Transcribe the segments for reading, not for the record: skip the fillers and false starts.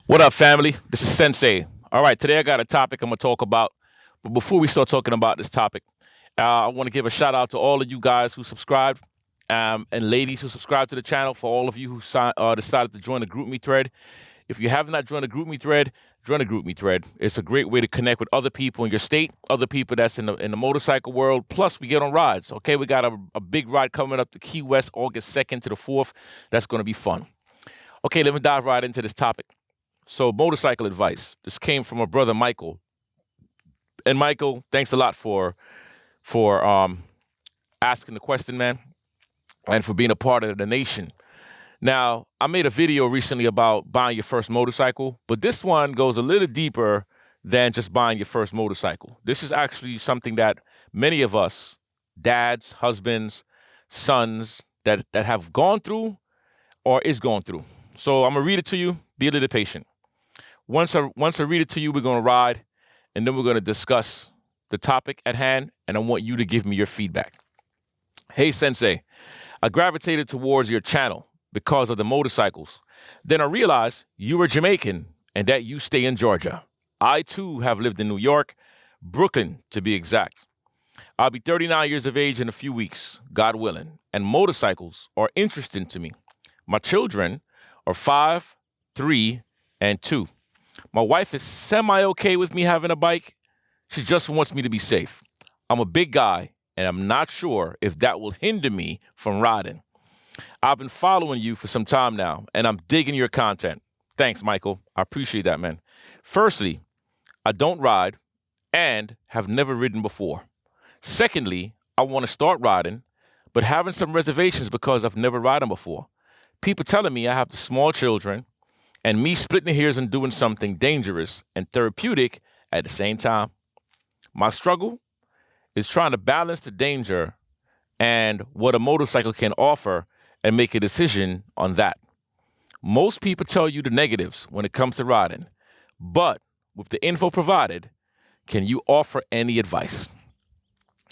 What up, family? This is Sensei. All right, today I got a topic I'm going to talk about. But before we start talking about this topic, I want to give a shout out to all of you guys who subscribed and ladies who subscribed to the channel, for all of you who decided to join the GroupMe thread. If you have not joined the GroupMe thread, join the GroupMe thread. It's a great way to connect with other people in your state, other people that's in the motorcycle world. Plus, we get on rides. Okay, we got a big ride coming up to Key West, August 2nd to the 4th. That's going to be fun. Okay, let me dive right into this topic. So, motorcycle advice. This came from a brother, Michael. And Michael, thanks a lot for asking the question, man, and for being a part of the nation. Now, I made a video recently about buying your first motorcycle, but this one goes a little deeper than just buying your first motorcycle. This is actually something that many of us, dads, husbands, sons, that have gone through or is going through. So I'm gonna read it to you. Be a little patient. Once I read it to you, we're gonna ride, and then we're gonna discuss the topic at hand, and I want you to give me your feedback. Hey, Sensei, I gravitated towards your channel because of the motorcycles. Then I realized you were Jamaican and that you stay in Georgia. I, too, have lived in New York, Brooklyn, to be exact. I'll be 39 years of age in a few weeks, God willing, and motorcycles are interesting to me. My children are 5, 3, and 2. My wife is semi-okay with me having a bike. She just wants me to be safe. I'm a big guy, and I'm not sure if that will hinder me from riding. I've been following you for some time now, and I'm digging your content. Thanks, Michael. I appreciate that, man. Firstly, I don't ride and have never ridden before. Secondly, I want to start riding, but having some reservations because I've never ridden before. People telling me I have the small children, and me splitting hairs and doing something dangerous and therapeutic at the same time. My struggle is trying to balance the danger and what a motorcycle can offer and make a decision on that. Most people tell you the negatives when it comes to riding, but with the info provided, can you offer any advice?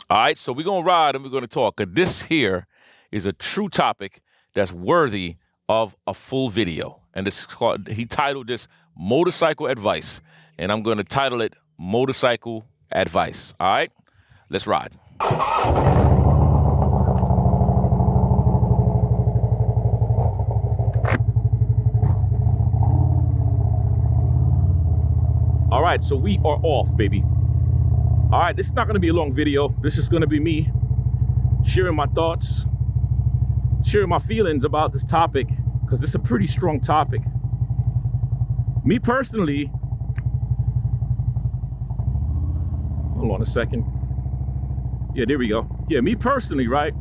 All right, so we're going to ride and we're going to talk. This here is a true topic that's worthy of a full video. And this is called, he titled this Motorcycle Advice, and I'm going to title it Motorcycle Advice. All right, let's ride. All right, so we are off, baby. All right, this is not going to be a long video. This is going to be me sharing my thoughts, sharing my feelings about this topic, because it's a pretty strong topic. Me personally, hold on a second. Yeah, there we go. Yeah, me personally, right?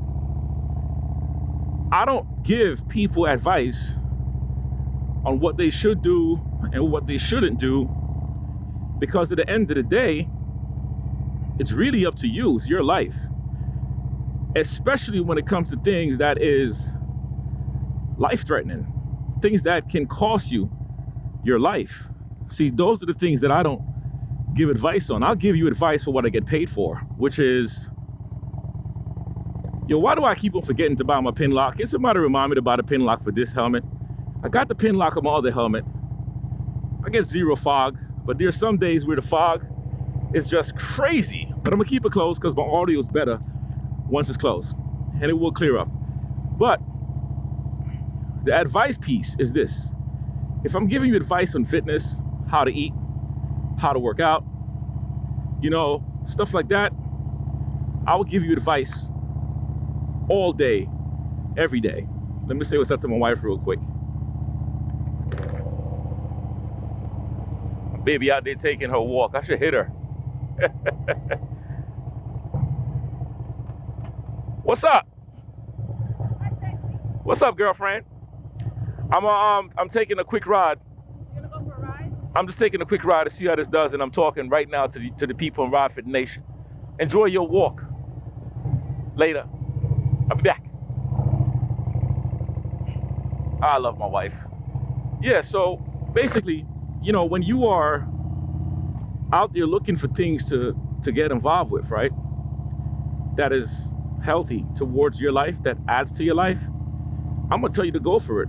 I don't give people advice on what they should do and what they shouldn't do, because at the end of the day, it's really up to you. It's your life. Especially when it comes to things that is life-threatening, things that can cost you your life. See, those are the things that I don't give advice on. I'll give you advice for what I get paid for, which is, why do I keep on forgetting to buy my pin lock? Can somebody remind me to buy the pin lock for this helmet? I got the pin lock on my other helmet. I get zero fog, but there's some days where the fog is just crazy. But I'm gonna keep it closed because my audio is better once it's closed, and it will clear up. But the advice piece is this. If I'm giving you advice on fitness, how to eat, how to work out, stuff like that, I will give you advice all day, every day. Let me say what's up to my wife real quick. My baby out there taking her walk. I should hit her. What's up? What's up, girlfriend? I'm taking a quick ride. You gonna go for a ride? I'm just taking a quick ride to see how this does, and I'm talking right now to the people in Ride Fit Nation. Enjoy your walk. Later. I'll be back. I love my wife. Yeah, so basically, when you are out there looking for things to get involved with, right? That is healthy towards your life, that adds to your life, I'm gonna tell you to go for it.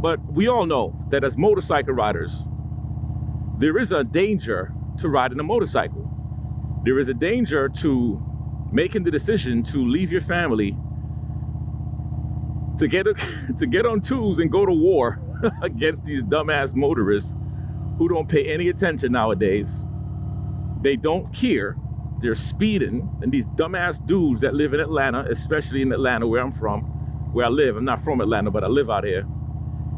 But we all know that as motorcycle riders, there is a danger to riding a motorcycle. There is a danger to making the decision to leave your family to get on twos and go to war against these dumbass motorists who don't pay any attention nowadays. They don't care. They're speeding, and these dumbass dudes that live in Atlanta, especially in Atlanta where I'm from, where I live. I'm not from Atlanta, but I live out here.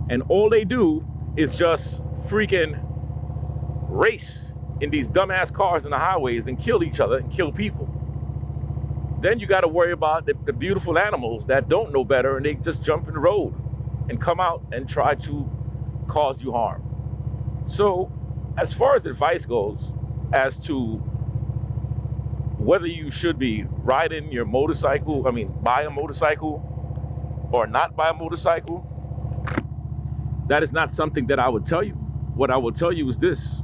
And all they do is just freaking race in these dumbass cars in the highways and kill each other and kill people. Then you got to worry about the beautiful animals that don't know better, and they just jump in the road and come out and try to cause you harm. So as far as advice goes as to whether you should be riding your motorcycle, buy a motorcycle or not buy a motorcycle, that is not something that I would tell you. What I will tell you is this.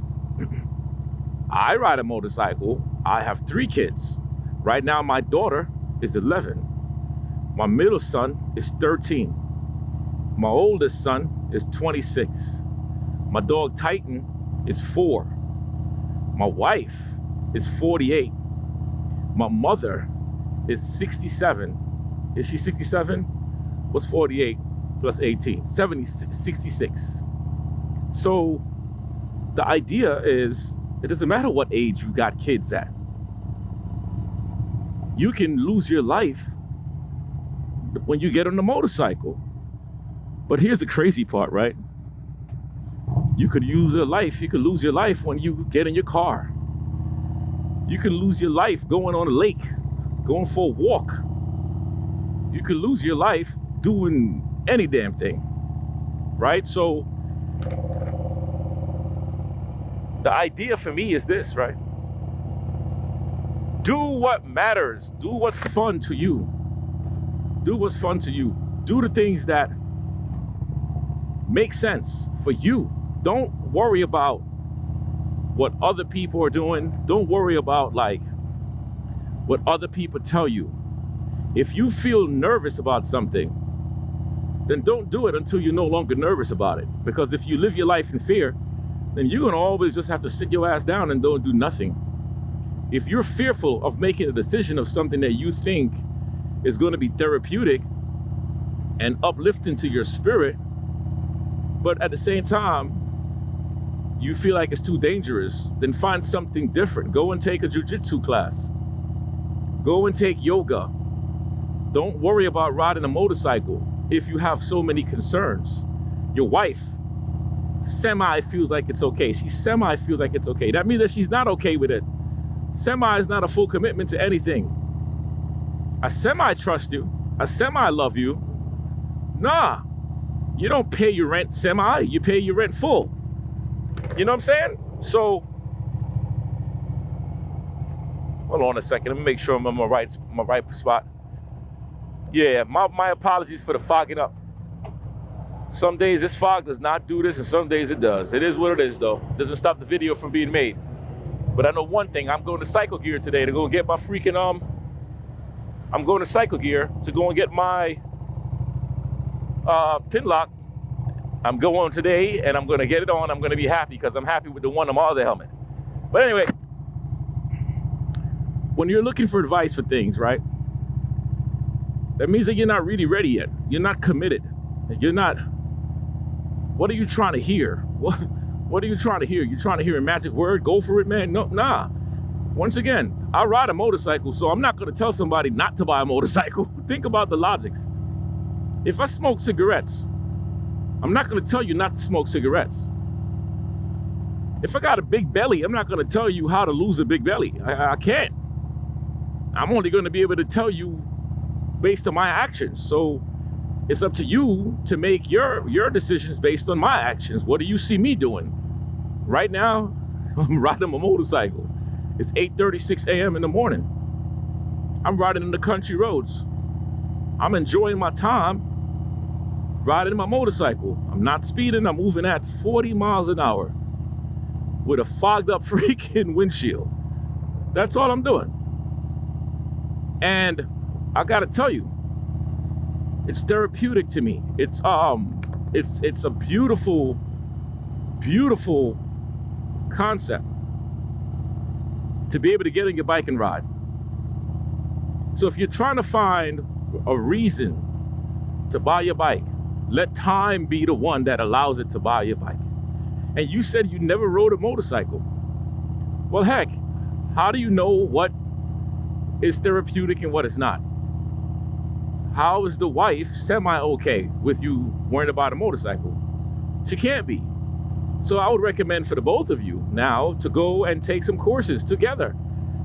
I ride a motorcycle. I have 3 kids. Right now, my daughter is 11. My middle son is 13. My oldest son is 26. My dog Titan is 4. My wife is 48. My mother is 67. Is she 67? What's 48 plus 18? 66. So the idea is, it doesn't matter what age you got kids at. You can lose your life when you get on a motorcycle. But here's the crazy part, right? You could lose your life when you get in your car. You can lose your life going on a lake, going for a walk. You could lose your life doing any damn thing, right? So the idea for me is this, right? Do what matters. Do what's fun to you. Do what's fun to you. Do the things that make sense for you. Don't worry about what other people are doing. Don't worry about what other people tell you. If you feel nervous about something, then don't do it until you're no longer nervous about it. Because if you live your life in fear, then you're going to always just have to sit your ass down and don't do nothing. If you're fearful of making a decision of something that you think is going to be therapeutic and uplifting to your spirit, but at the same time, you feel like it's too dangerous, then find something different. Go and take a jiu-jitsu class. Go and take yoga. Don't worry about riding a motorcycle if you have so many concerns. Your wife semi feels like it's okay. She semi feels like it's okay. That means that she's not okay with it. Semi is not a full commitment to anything. I semi trust you. I semi love you. Nah, you don't pay your rent semi, you pay your rent full. You know what I'm saying? So, hold on a second. Let me make sure I'm in my right spot. Yeah, my apologies for the fogging up. Some days this fog does not do this, and some days it does. It is what it is, though. It doesn't stop the video from being made. But I know one thing. I'm going to Cycle Gear today to go and get my freaking I'm going to Cycle Gear to go and get my pin lock. I'm going today, and I'm going to get it on. I'm going to be happy because I'm happy with the one on my other helmet. But anyway, when you're looking for advice for things, right? That means that you're not really ready yet. You're not committed. You're not. What are you trying to hear? What are you trying to hear? You trying to hear a magic word? Go for it, man. No, nah. Once again, I ride a motorcycle, so I'm not going to tell somebody not to buy a motorcycle. Think about the logics. If I smoke cigarettes, I'm not going to tell you not to smoke cigarettes. If I got a big belly, I'm not going to tell you how to lose a big belly. I can't. I'm only going to be able to tell you based on my actions. So it's up to you to make your decisions based on my actions. What do you see me doing? Right now, I'm riding a motorcycle. It's 8:36 a.m. in the morning. I'm riding in the country roads. I'm enjoying my time riding my motorcycle. I'm not speeding. I'm moving at 40 miles an hour with a fogged up freaking windshield. That's all I'm doing. And I gotta tell you, it's therapeutic to me. It's It's a beautiful, beautiful concept to be able to get on your bike and ride. So if you're trying to find a reason to buy your bike, let time be the one that allows it to buy your bike. And you said you never rode a motorcycle. Well, heck, how do you know what is therapeutic and what is not? How is the wife semi-okay with you worrying about a motorcycle? She can't be. So I would recommend for the both of you now to go and take some courses together.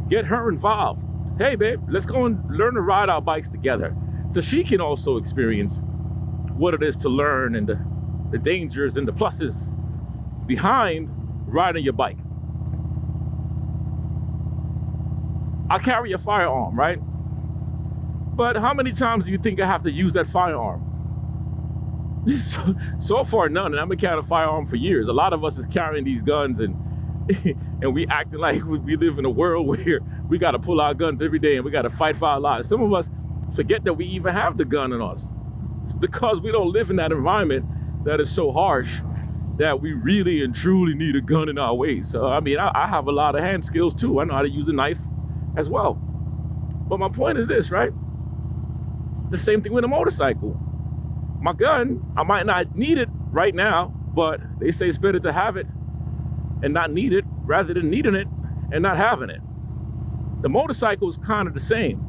Get her involved. Hey, babe, let's go and learn to ride our bikes together so she can also experience what it is to learn and the dangers and the pluses behind riding your bike. I carry a firearm, right? But how many times do you think I have to use that firearm? So far, none, and I've been carrying a firearm for years. A lot of us is carrying these guns and we acting like we live in a world where we got to pull our guns every day and we got to fight for our lives. Some of us forget that we even have the gun in us. It's because we don't live in that environment that is so harsh that we really and truly need a gun in our ways. So, I mean, I have a lot of hand skills too. I know how to use a knife as well. But my point is this, right? The same thing with a motorcycle. My gun, I might not need it right now, but they say it's better to have it and not need it rather than needing it and not having it. The motorcycle is kind of the same.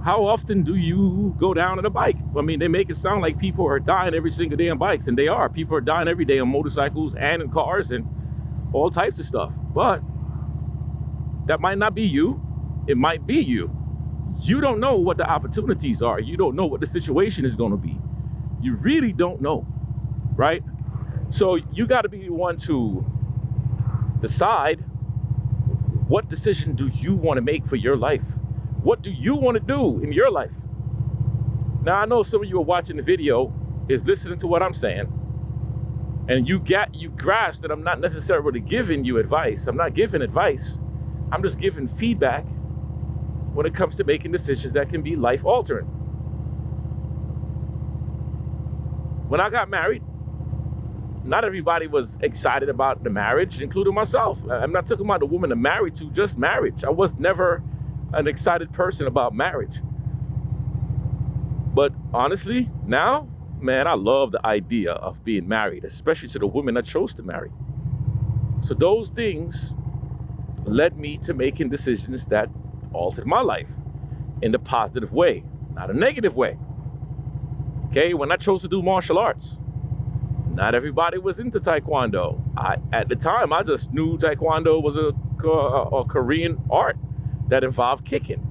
How often do you go down on a bike? I mean, they make it sound like people are dying every single day on bikes, and they are. People are dying every day on motorcycles and in cars and all types of stuff. But that might not be you. It might be you. You don't know what the opportunities are. You don't know what the situation is going to be. You really don't know, right? So you got to be the one to decide, what decision do you want to make for your life? What do you want to do in your life? Now, I know some of you are watching the video, is listening to what I'm saying, and you grasp that I'm not necessarily giving you advice. I'm not giving advice. I'm just giving feedback when it comes to making decisions that can be life-altering. When I got married, not everybody was excited about the marriage, including myself. I'm not talking about the woman I'm married to, just marriage. I was never an excited person about marriage. But honestly, now, man, I love the idea of being married, especially to the woman I chose to marry. So those things led me to making decisions that altered my life in the positive way, not a negative way. Okay, when I chose to do martial arts, not everybody was into Taekwondo. At the time, I just knew Taekwondo was a Korean art that involved kicking.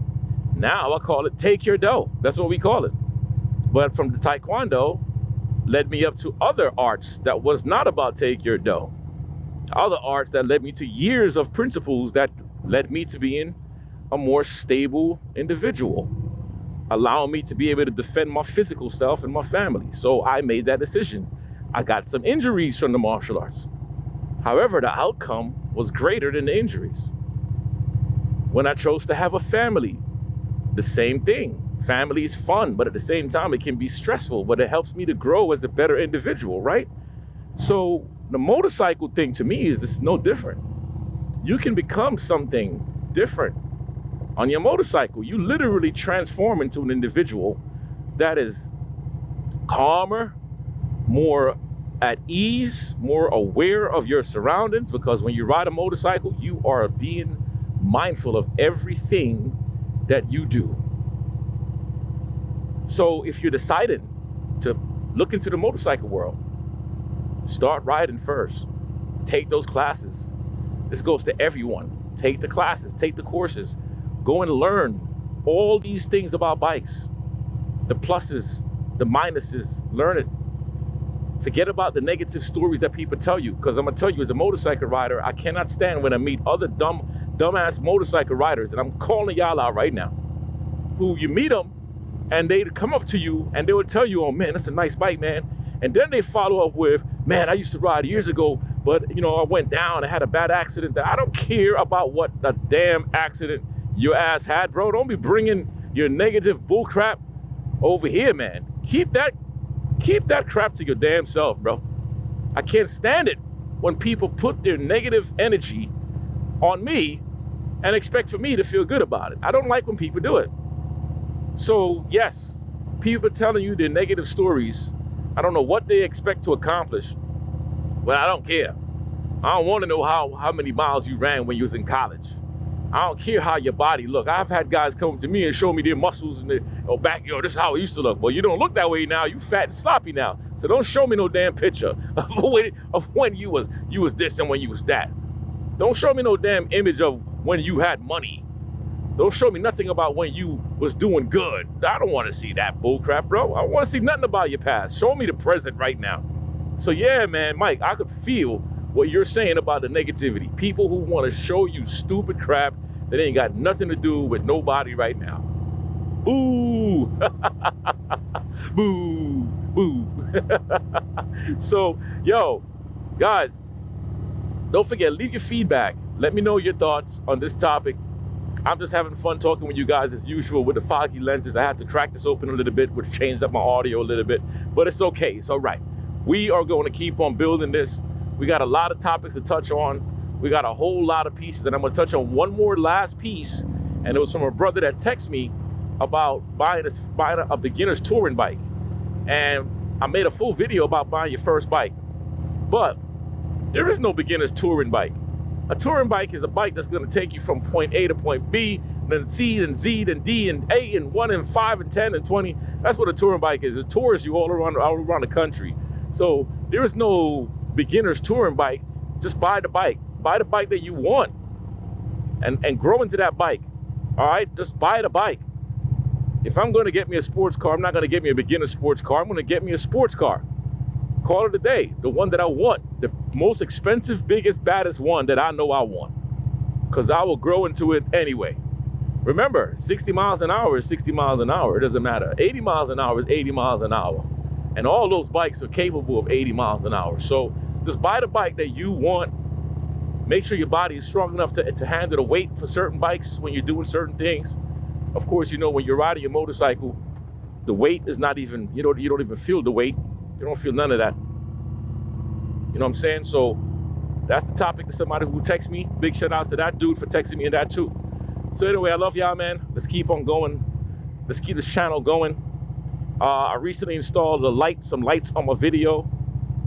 Now I call it take your dough. That's what we call it. But from the Taekwondo led me up to other arts that was not about take your dough. Other arts that led me to years of principles that led me to being a more stable individual, allowing me to be able to defend my physical self and my family. So I made that decision. I got some injuries from the martial arts. However, the outcome was greater than the injuries. When I chose to have a family, the same thing. Family is fun, but at the same time, it can be stressful, but it helps me to grow as a better individual, right? So the motorcycle thing to me is no different. You can become something different on your motorcycle. You literally transform into an individual that is calmer, more at ease, more aware of your surroundings, because when you ride a motorcycle, you are being mindful of everything that you do. So if you're deciding to look into the motorcycle world, start riding first. Take those classes. This goes to everyone. Take the classes, take the courses, go and learn all these things about bikes, the pluses, the minuses, learn it. Forget about the negative stories that people tell you, because I'm gonna tell you, as a motorcycle rider, I cannot stand when I meet other dumbass motorcycle riders, and I'm calling y'all out right now, who you meet them and they come up to you and they will tell you, oh man, that's a nice bike, man. And then they follow up with, man, I used to ride years ago, but I went down, I had a bad accident. I don't care about what the damn accident your ass had, bro. Don't be bringing your negative bullcrap over here, man. Keep that Keep that crap to your damn self, bro. I can't stand it when people put their negative energy on me and expect for me to feel good about it. I don't like when people do it. So yes, people telling you their negative stories. I don't know what they expect to accomplish, but I don't care. I don't want to know how many miles you ran when you was in college. I don't care how your body look. I've had guys come to me and show me their muscles and their back. Yo, this is how it used to look. Well, you don't look that way now. You fat and sloppy now. So don't show me no damn picture of when you was this and when you was that. Don't show me no damn image of when you had money. Don't show me nothing about when you was doing good. I don't want to see that bull crap, bro. I don't want to see nothing about your past. Show me the present right now. So yeah, man, Mike, I could feel what you're saying about the negativity. People who want to show you stupid crap that ain't got nothing to do with nobody right now. Boo! Boo! Boo! So, yo, guys, don't forget, leave your feedback. Let me know your thoughts on this topic. I'm just having fun talking with you guys as usual with the foggy lenses. I had to crack this open a little bit, which changed up my audio a little bit, but it's okay. It's all right. We are going to keep on building this. We got a lot of topics to touch on. We got a whole lot of pieces, and I'm going to touch on one more last piece. And it was from a brother that texted me about buying a beginner's touring bike. And I made a full video about buying your first bike. But there is no beginner's touring bike. A touring bike is a bike that's going to take you from point A to point B, then C, then Z, then D, and A, and 1, and 5, and 10, and 20. That's what a touring bike is. It tours you all around the country. So there is no beginner's touring bike. Just buy the bike. Buy the bike that you want and grow into that bike. All right, just buy the bike. If I'm going to get me a sports car, I'm not going to get me a beginner sports car. I'm going to get me a sports car. Call it a day. The one that I want, the most expensive, biggest, baddest one that I know I want, because I will grow into it anyway. Remember, 60 miles an hour is 60 miles an hour. It doesn't matter. 80 miles an hour is 80 miles an hour. And all those bikes are capable of 80 miles an hour. So just buy the bike that you want. Make sure your body is strong enough to handle the weight for certain bikes when you're doing certain things. Of course, you know, when you're riding your motorcycle, the weight is not even, you don't even feel the weight. You don't feel none of that. You know what I'm saying? So that's the topic to somebody who texts me. Big shout outs to that dude for texting me and that too. So anyway, I love y'all, man. Let's keep on going. Let's keep this channel going. I recently installed some lights on my video,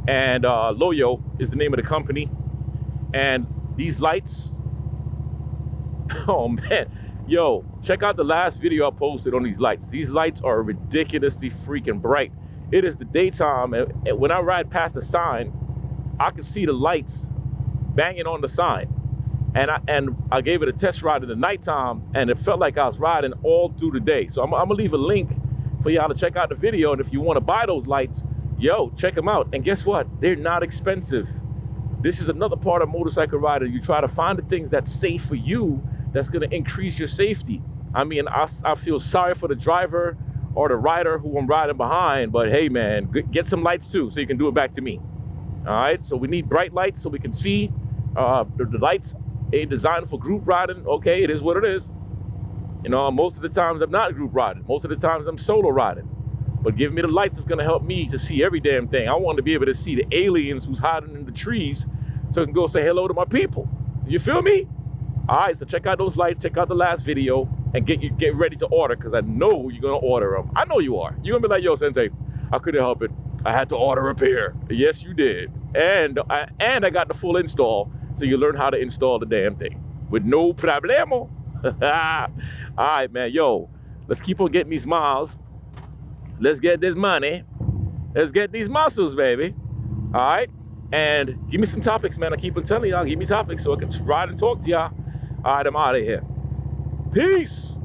and Loyo is the name of the company. And these lights, oh man, yo, check out the last video I posted on these lights. These lights are ridiculously freaking bright. It is the daytime, and when I ride past the sign, I can see the lights banging on the sign. And I gave it a test ride in the nighttime, and it felt like I was riding all through the day. So I'm gonna leave a link for y'all to check out the video, and if you want to buy those lights, yo, check them out. And guess what? They're not expensive. This is another part of motorcycle riding. You try to find the things that's safe for you, that's going to increase your safety. I mean, I feel sorry for the driver or the rider who I'm riding behind, but hey, man, get some lights too so you can do it back to me. All right, so we need bright lights so we can see. The lights ain't designed for group riding. Okay, it is what it is. You know, most of the times I'm not group riding. Most of the times I'm solo riding. But give me the lights that's gonna help me to see every damn thing. I want to be able to see the aliens who's hiding in the trees so I can go say hello to my people. You feel me? All right, so check out those lights, check out the last video, and get ready to order, because I know you're gonna order them. I know you are. You're gonna be like, yo, Sensei, I couldn't help it. I had to order a pair. Yes, you did. And I got the full install, so you learn how to install the damn thing with no problemo. All right, man, yo, let's keep on getting these miles. Let's get this money. Let's get these muscles, baby. All right? And give me some topics, man. I keep on telling y'all, give me topics so I can ride and talk to y'all. All right, I'm out of here. Peace.